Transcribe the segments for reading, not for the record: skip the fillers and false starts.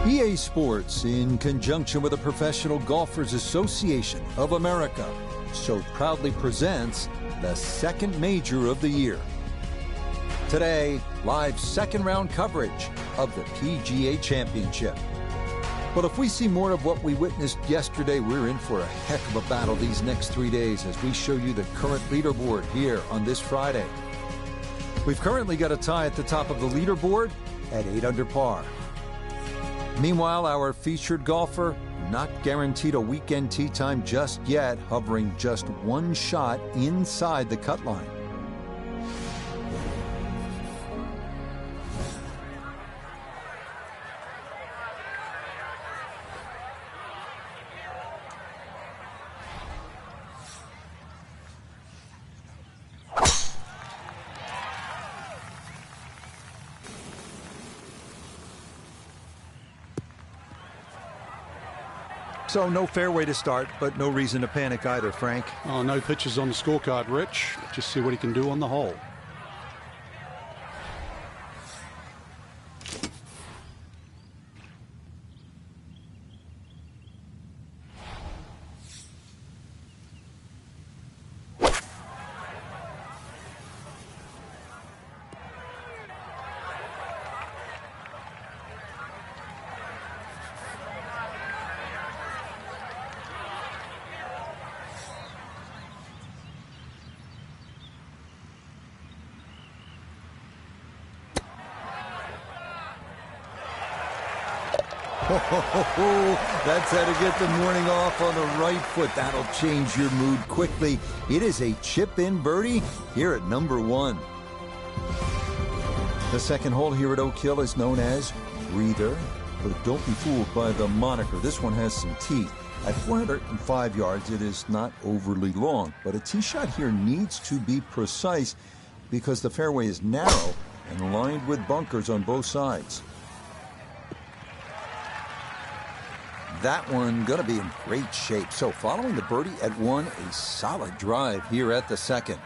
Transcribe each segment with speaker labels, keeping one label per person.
Speaker 1: EA Sports, in conjunction with the Professional Golfers Association of America, so proudly presents the second major of the year. Today, live second round coverage of the PGA Championship. But if we see more of what we witnessed yesterday, we're in for a heck of a battle these next 3 days as we show you the current leaderboard here on this Friday. We've currently got a tie at the top of the leaderboard at 8 under par. Meanwhile, our featured golfer, not guaranteed a weekend tee time just yet, hovering just one shot inside the cut line. So no fairway to start, but no reason to panic either, Frank.
Speaker 2: Oh, no pitches on the scorecard, Rich. Just see what he can do on the hole.
Speaker 1: That's how to get the morning off on the right foot. That'll change your mood quickly. It is a chip-in birdie here at number 1. The second hole here at Oak Hill is known as Breather, but don't be fooled by the moniker. This one has some teeth. At 405 yards, it is not overly long, but a tee shot here needs to be precise because the fairway is narrow and lined with bunkers on both sides. That one going to be in great shape. So following the birdie at 1, a solid drive here at the second.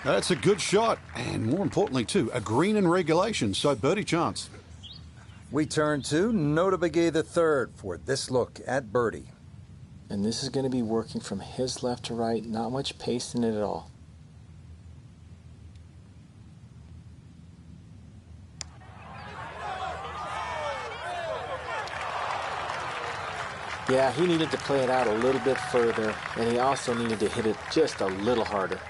Speaker 2: That's a good shot, and more importantly, too, a green in regulation, so birdie chance.
Speaker 1: We turn to Nota Begay III for this look at birdie.
Speaker 3: And this is going to be working from his left to right, not much pace in it at all. Yeah, he needed to play it out a little bit further, and he also needed to hit it just a little harder.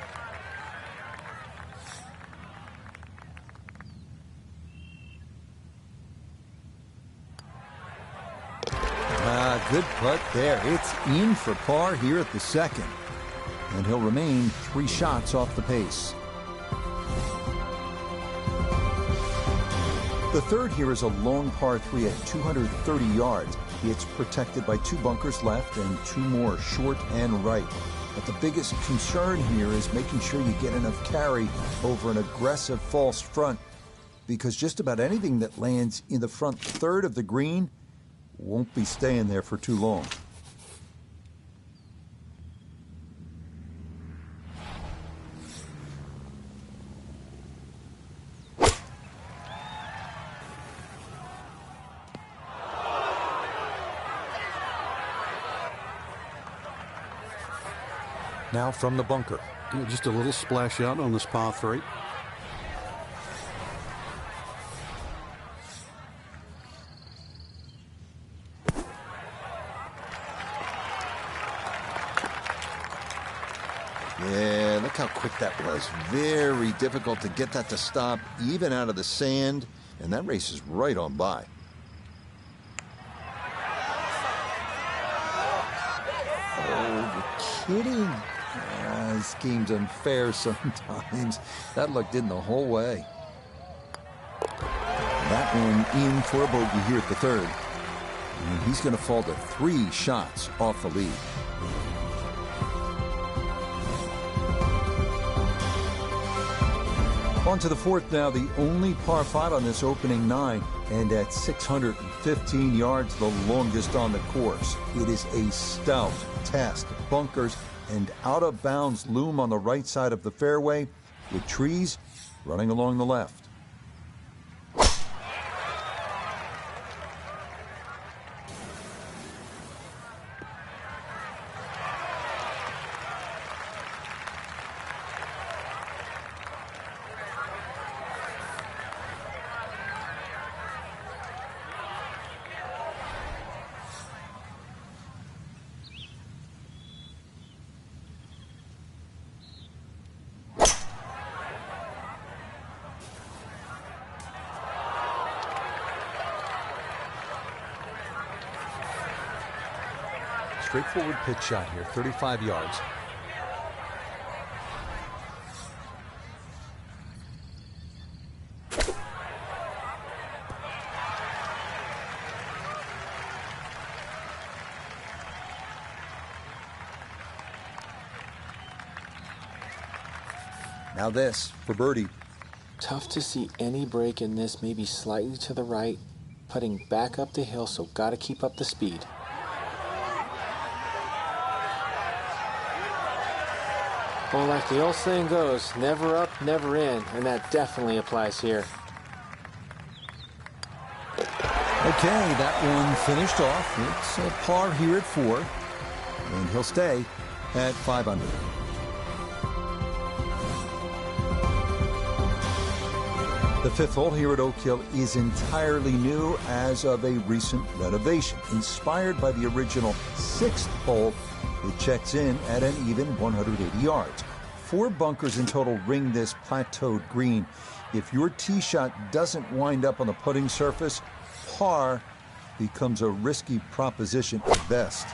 Speaker 1: Good putt there. It's in for par here at the second. And he'll remain 3 shots off the pace. The third here is a long par 3 at 230 yards. It's protected by 2 bunkers left and 2 more short and right. But the biggest concern here is making sure you get enough carry over an aggressive false front, because just about anything that lands in the front third of the green won't be staying there for too long. Now from the bunker.
Speaker 2: Just a little splash out on this par 3.
Speaker 1: Yeah, look how quick that was. Very difficult to get that to stop, even out of the sand, and that race is right on by. Oh, you're kidding. This game's unfair sometimes. That luck did the whole way. That one in for a bogey here at the third. And he's going to fall to 3 shots off the lead. On to the fourth now, the only par 5 on this opening 9, and at 615 yards, the longest on the course. It is a stout test. Bunkers and out-of-bounds loom on the right side of the fairway, with trees running along the left. Straightforward pitch shot here, 35 yards. Now this for birdie.
Speaker 3: Tough to see any break in this, maybe slightly to the right. Putting back up the hill, so got to keep up the speed. Well, like the old saying goes, never up, never in, and that definitely applies here.
Speaker 1: Okay, that one finished off. It's a par here at 4, and he'll stay at 5 under. The 5th hole here at Oak Hill is entirely new as of a recent renovation. Inspired by the original 6th hole, it checks in at an even 180 yards. 4 bunkers in total ring this plateaued green. If your tee shot doesn't wind up on the putting surface, par becomes a risky proposition at best.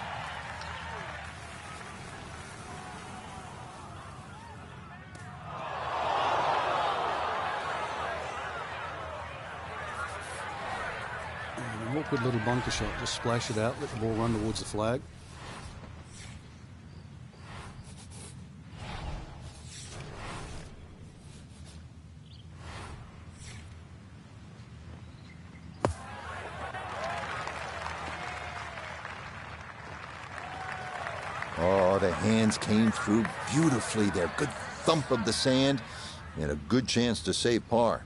Speaker 2: And a awkward little bunker shot. Just splash it out, let the ball run towards the flag.
Speaker 1: Oh, the hands came through beautifully there. Good thump of the sand and a good chance to save par.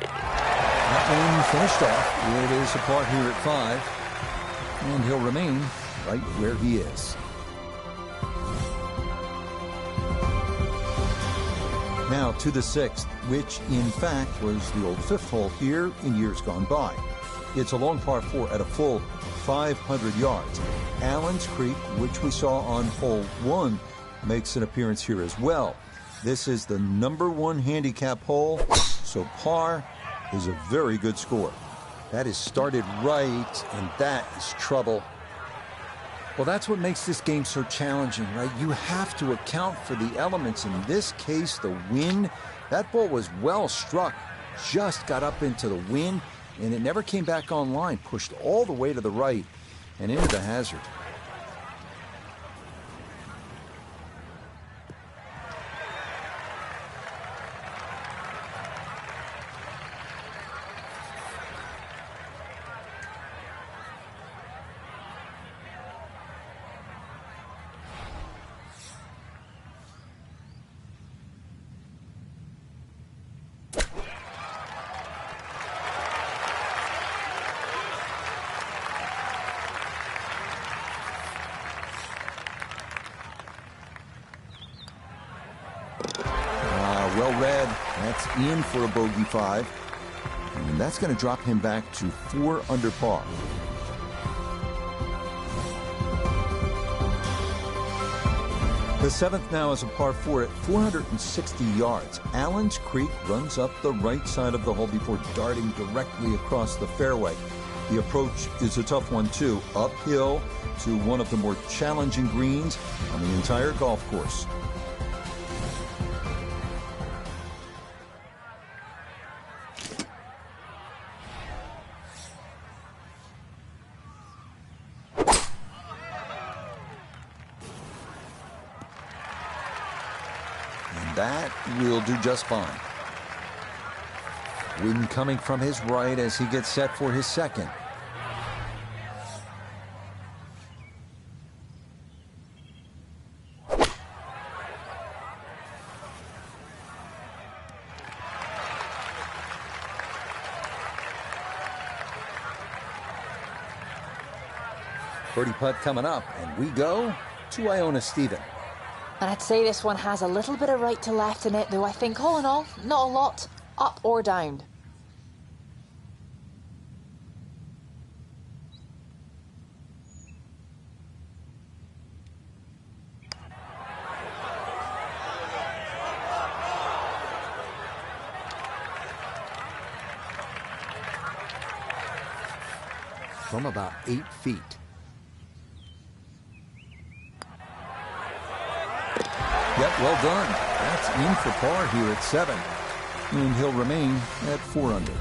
Speaker 1: That one finished off. It is a par here at 5, and he'll remain right where he is. Now to the 6th, which in fact was the old 5th hole here in years gone by. It's a long par 4 at a full 500 yards. Allen's Creek, which we saw on hole 1, makes an appearance here as well. This is the #1 handicap hole, so par is a very good score. That is started right, and that is trouble. Well, that's what makes this game so challenging, right? You have to account for the elements. In this case, the wind. That ball was well struck, just got up into the wind, and it never came back online, pushed all the way to the right and into the hazard. Well read. That's in for a bogey 5. And that's going to drop him back to 4 under par. The 7th now is a par 4 at 460 yards. Allen's Creek runs up the right side of the hole before darting directly across the fairway. The approach is a tough one, too. Uphill to one of the more challenging greens on the entire golf course. That will do just fine. Wind coming from his right as he gets set for his second. Birdie putt coming up, and we go to Iona Stephen.
Speaker 4: And I'd say this one has a little bit of right to left in it, though I think all in all, not a lot, up or down.
Speaker 1: From about 8 feet. Yep, well done. That's in for par here at 7. And he'll remain at 4 under.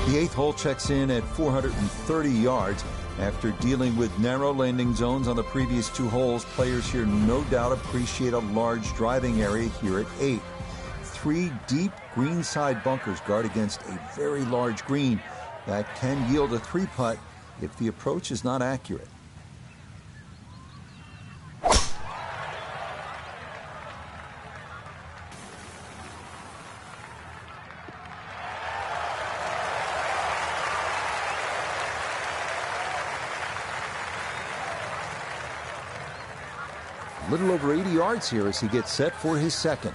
Speaker 1: The 8th hole checks in at 430 yards. After dealing with narrow landing zones on the previous 2 holes, players here no doubt appreciate a large driving area here at 8. 3 deep greenside bunkers guard against a very large green that can yield a 3-putt if the approach is not accurate. A little over 80 yards here as he gets set for his second.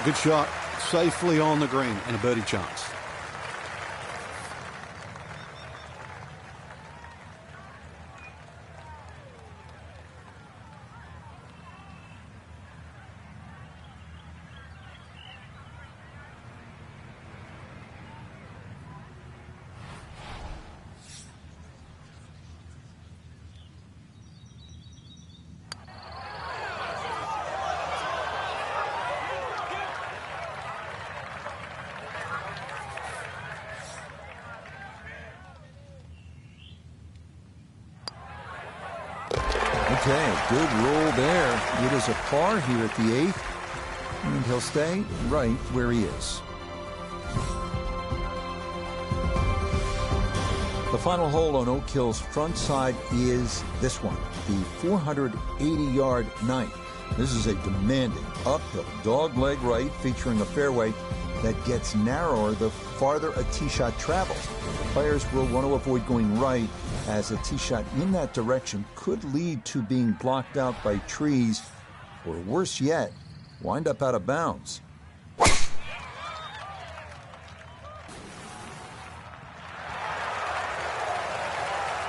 Speaker 2: Good shot. Safely on the green and a birdie chance.
Speaker 1: Okay, good roll there. It is a par here at the 8th, and he'll stay right where he is. The final hole on Oak Hill's front side is this one, the 480-yard 9th. This is a demanding uphill dogleg right featuring a fairway that gets narrower the farther a tee shot travels. Players will want to avoid going right, as a tee shot in that direction could lead to being blocked out by trees, or worse yet, wind up out of bounds.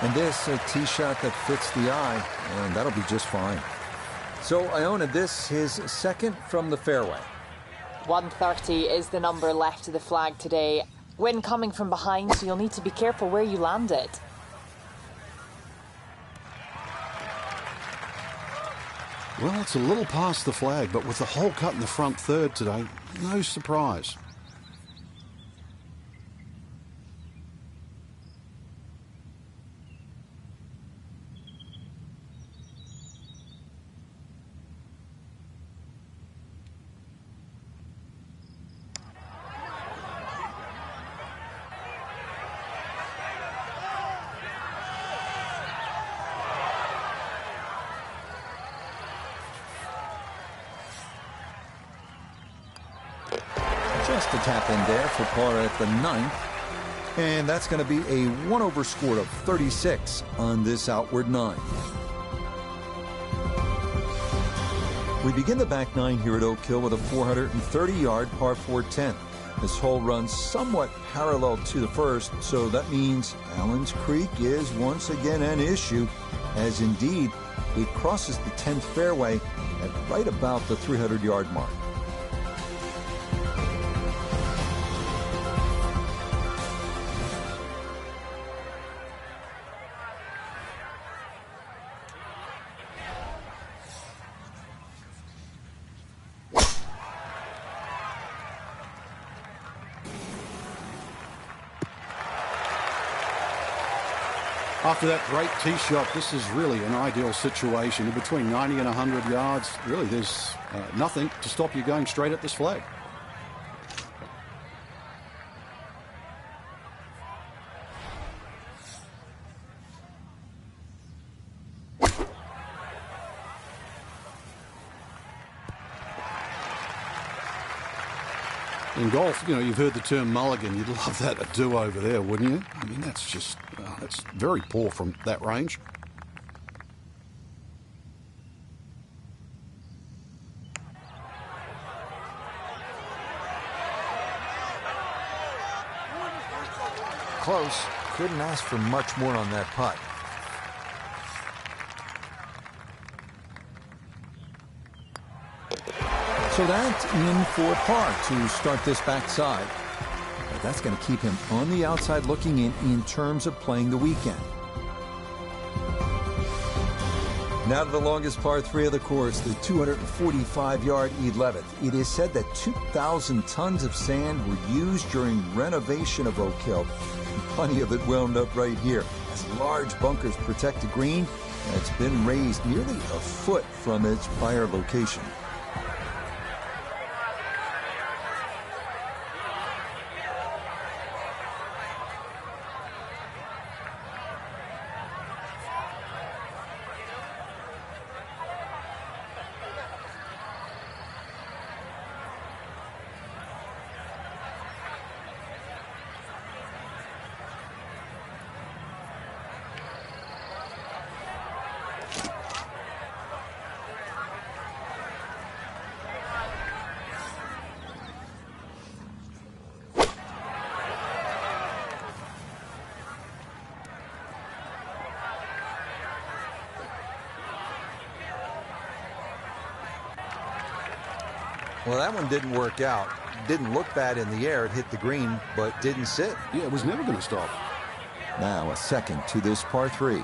Speaker 1: And this, a tee shot that fits the eye, and that'll be just fine. So Iona, this his second from the fairway.
Speaker 4: 130 is the number left to the flag today. Wind coming from behind, so you'll need to be careful where you land it.
Speaker 2: Well, it's a little past the flag, but with the hole cut in the front third today, no surprise.
Speaker 1: Just a tap in there for par at the 9th. And that's going to be a 1-over score of 36 on this outward 9. We begin the back 9 here at Oak Hill with a 430-yard par 4 10th. This hole runs somewhat parallel to the first, so that means Allen's Creek is once again an issue, as indeed it crosses the 10th fairway at right about the 300-yard mark.
Speaker 2: After that great tee shot, this is really an ideal situation. In between 90 and 100 yards, really there's nothing to stop you going straight at this flag. In golf, you know, you've heard the term mulligan. You'd love that, a do-over there, wouldn't you? I mean, that's just, that's very poor from that range.
Speaker 1: Close. Couldn't ask for much more on that putt. So that's in for par to start this backside. But that's going to keep him on the outside looking in terms of playing the weekend. Now to the longest par 3 of the course, the 245-yard 11th. It is said that 2,000 tons of sand were used during renovation of Oak Hill. And plenty of it wound up right here, as large bunkers protect the green that's been raised nearly a foot from its prior location. Well, that one didn't work out. Didn't look bad in the air. It hit the green, but didn't sit.
Speaker 2: Yeah, it was never going to stop.
Speaker 1: Now a second to this par 3.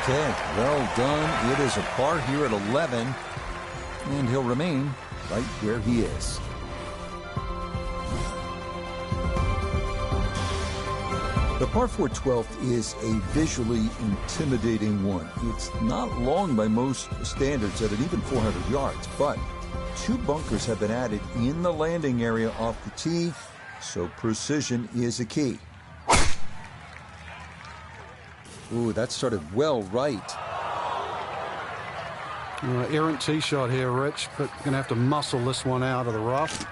Speaker 1: Okay, well done. It is a par here at 11, and he'll remain right where he is. The par 4 12th is a visually intimidating one. It's not long by most standards at an even 400 yards, but 2 bunkers have been added in the landing area off the tee, so precision is a key. Ooh, that started well right.
Speaker 2: Errant tee shot here, Rich, but going to have to muscle this one out of the rough.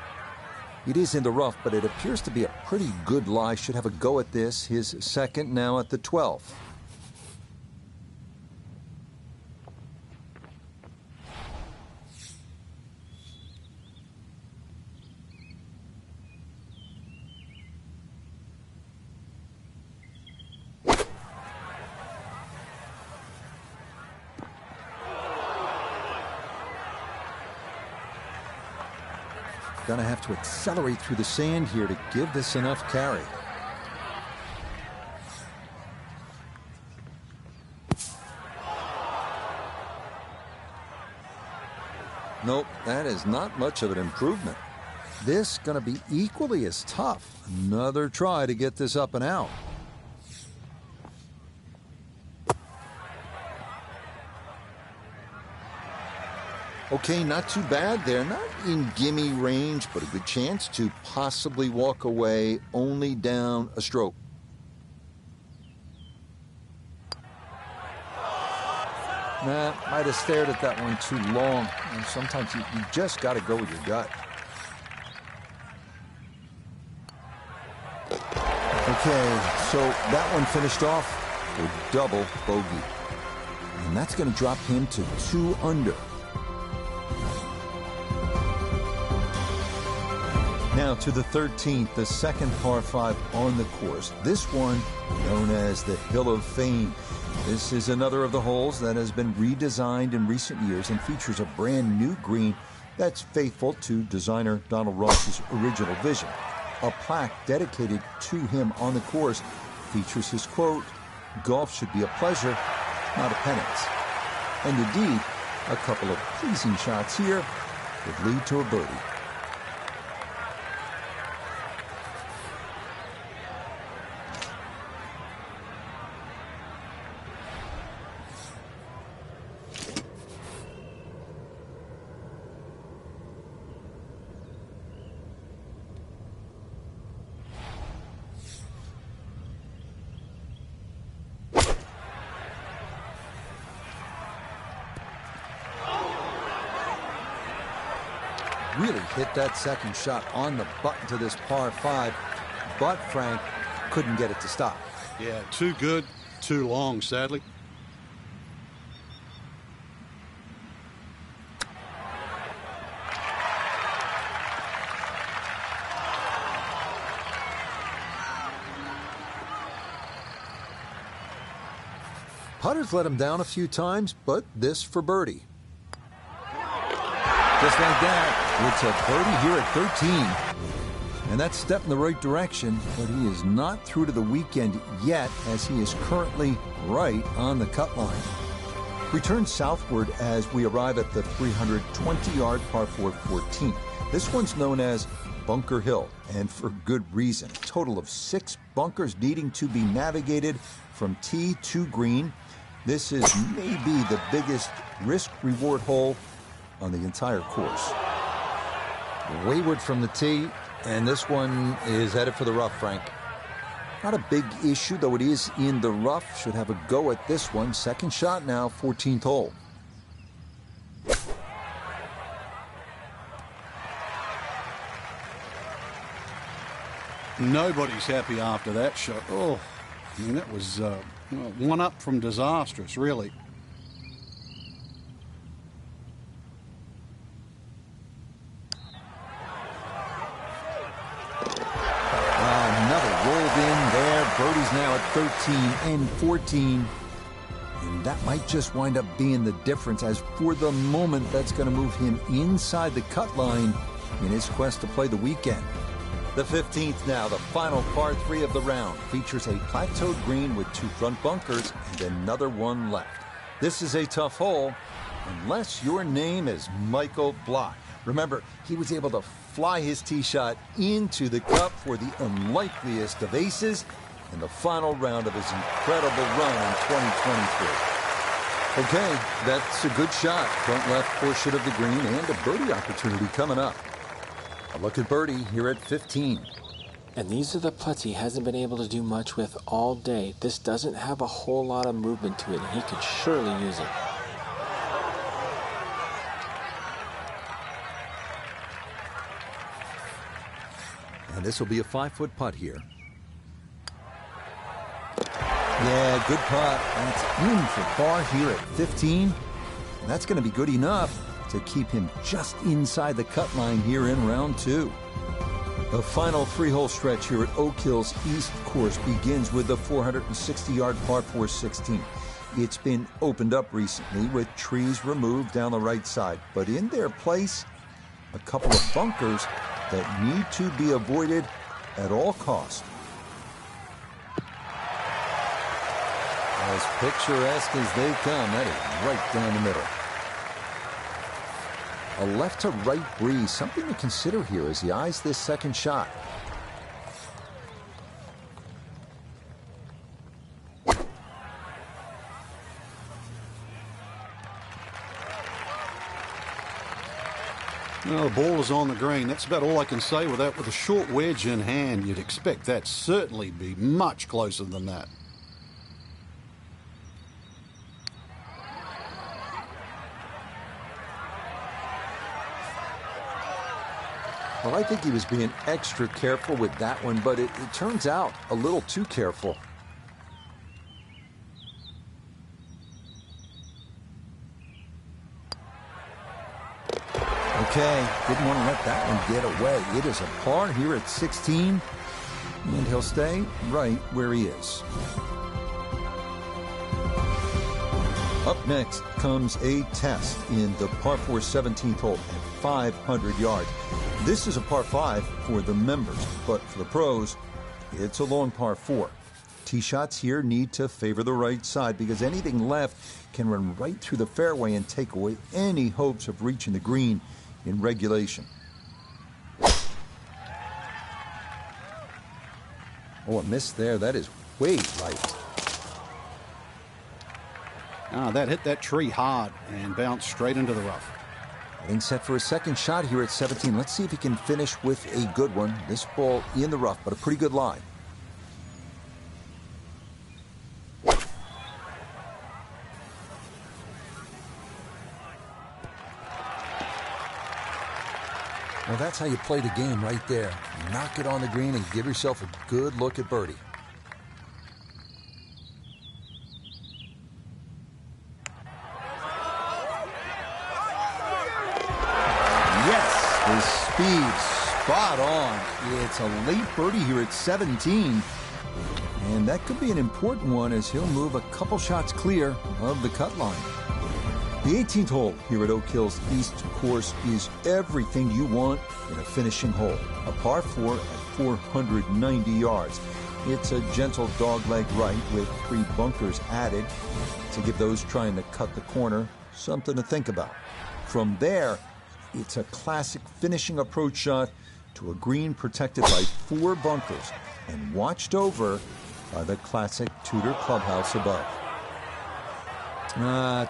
Speaker 1: It is in the rough, but it appears to be a pretty good lie. Should have a go at this. His second now at the 12th. Gonna have to accelerate through the sand here to give this enough carry. Nope, that is not much of an improvement. This gonna be equally as tough. Another try to get this up and out. Okay, not too bad there. Not in gimme range, but a good chance to possibly walk away only down a stroke. Nah, might have stared at that one too long. And sometimes you just got to go with your gut. Okay, so that one finished off with double bogey. And that's going to drop him to 2 under. Now to the 13th, the second par 5 on the course. This one known as the Hill of Fame. This is another of the holes that has been redesigned in recent years and features a brand new green that's faithful to designer Donald Ross's original vision. A plaque dedicated to him on the course features his quote, "Golf should be a pleasure, not a penance." And indeed, a couple of pleasing shots here would lead to a birdie. Really hit that second shot on the button to this par 5, but Frank couldn't get it to stop.
Speaker 2: Yeah, too good, too long, sadly.
Speaker 1: Putters let him down a few times, but this for birdie. Just like that, it's a birdie here at 13. And that's a step in the right direction, but he is not through to the weekend yet, as he is currently right on the cut line. We turn southward as we arrive at the 320-yard par 4 14th. This one's known as Bunker Hill, and for good reason. A total of 6 bunkers needing to be navigated from tee to green. This is maybe the biggest risk-reward hole on the entire course. Wayward from the tee, and this one is headed for the rough, Frank. Not a big issue, though it is in the rough. Should have a go at this one. Second shot now, 14th hole.
Speaker 2: Nobody's happy after that shot. Oh, I mean, that was one up from disastrous, really.
Speaker 1: Birdie's now at 13 and 14. And that might just wind up being the difference, as for the moment, that's going to move him inside the cut line in his quest to play the weekend. The 15th now, the final par 3 of the round, features a plateaued green with 2 front bunkers and another one left. This is a tough hole, unless your name is Michael Block. Remember, he was able to fly his tee shot into the cup for the unlikeliest of aces in the final round of his incredible run in 2023. Okay, that's a good shot. Front left portion of the green and a birdie opportunity coming up. A look at birdie here at 15.
Speaker 3: And these are the putts he hasn't been able to do much with all day. This doesn't have a whole lot of movement to it, and he could surely use it.
Speaker 1: And this will be a 5-foot putt here. Yeah, good putt. That's in for par here at 15. And that's going to be good enough to keep him just inside the cut line here in round 2. The final 3-hole stretch here at Oak Hill's East Course begins with the 460-yard par 4 16. It's been opened up recently with trees removed down the right side, but in their place, a couple of bunkers that need to be avoided at all costs. As picturesque as they come, that is right down the middle. A left to right breeze, something to consider here as he eyes this second shot.
Speaker 2: Well, the ball is on the green. That's about all I can say with that. With a short wedge in hand, you'd expect that certainly be much closer than that.
Speaker 1: Well, I think he was being extra careful with that one, but it turns out a little too careful. Okay, didn't want to let that one get away. It is a par here at 16, and he'll stay right where he is. Up next comes a test in the par 4 17th hole at 500 yards. This is a par 5 for the members, but for the pros, it's a long par 4. Tee shots here need to favor the right side because anything left can run right through the fairway and take away any hopes of reaching the green in regulation. Oh, a miss there. That is way light.
Speaker 2: That hit that tree hard and bounced straight into the rough.
Speaker 1: Getting set for a second shot here at 17. Let's see if he can finish with a good one. This ball in the rough, but a pretty good line. Well, that's how you play the game right there. You knock it on the green and give yourself a good look at birdie. Yes, his speed spot on. It's a late birdie here at 17. And that could be an important one as he'll move a couple shots clear of the cut line. The 18th hole here at Oak Hill's East Course is everything you want in a finishing hole. A par 4 at 490 yards. It's a gentle dogleg right with 3 bunkers added to give those trying to cut the corner something to think about. From there, it's a classic finishing approach shot to a green protected by 4 bunkers and watched over by the classic Tudor clubhouse above.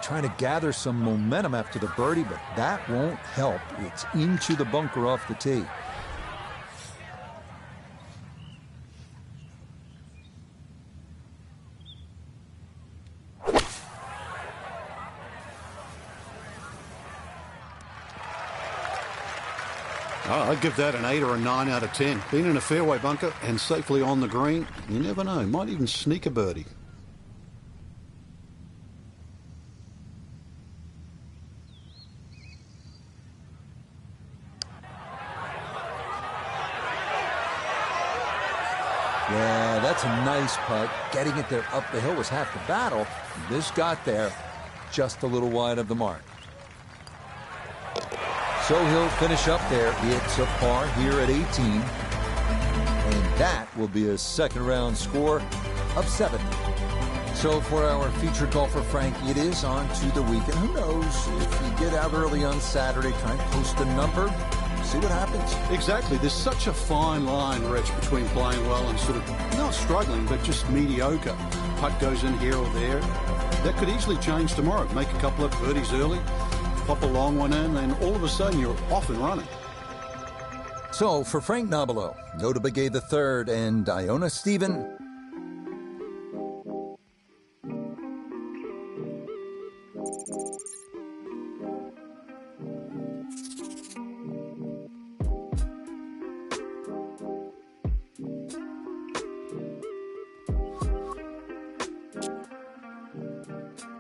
Speaker 1: Trying to gather some momentum after the birdie, but that won't help. It's into the bunker off the tee.
Speaker 2: I'd give that an 8 or a 9 out of 10. Being in a fairway bunker and safely on the green, you never know. Might even sneak a birdie.
Speaker 1: Yeah, that's a nice putt. Getting it there up the hill was half the battle. This got there just a little wide of the mark. So he'll finish up there. It's a par here at 18. And that will be a second round score of 7. So for our featured golfer, Frank, it is on to the weekend. Who knows if you get out early on Saturday, try and post a number, see what happens.
Speaker 2: Exactly. There's such a fine line, Rich, between playing well and sort of not struggling, but just mediocre. Putt goes in here or there. That could easily change tomorrow. Make a couple of birdies early, pop a long one in, and all of a sudden you're off and running.
Speaker 1: So for Frank Nobilo, Nota Begay III, and Iona Stephen,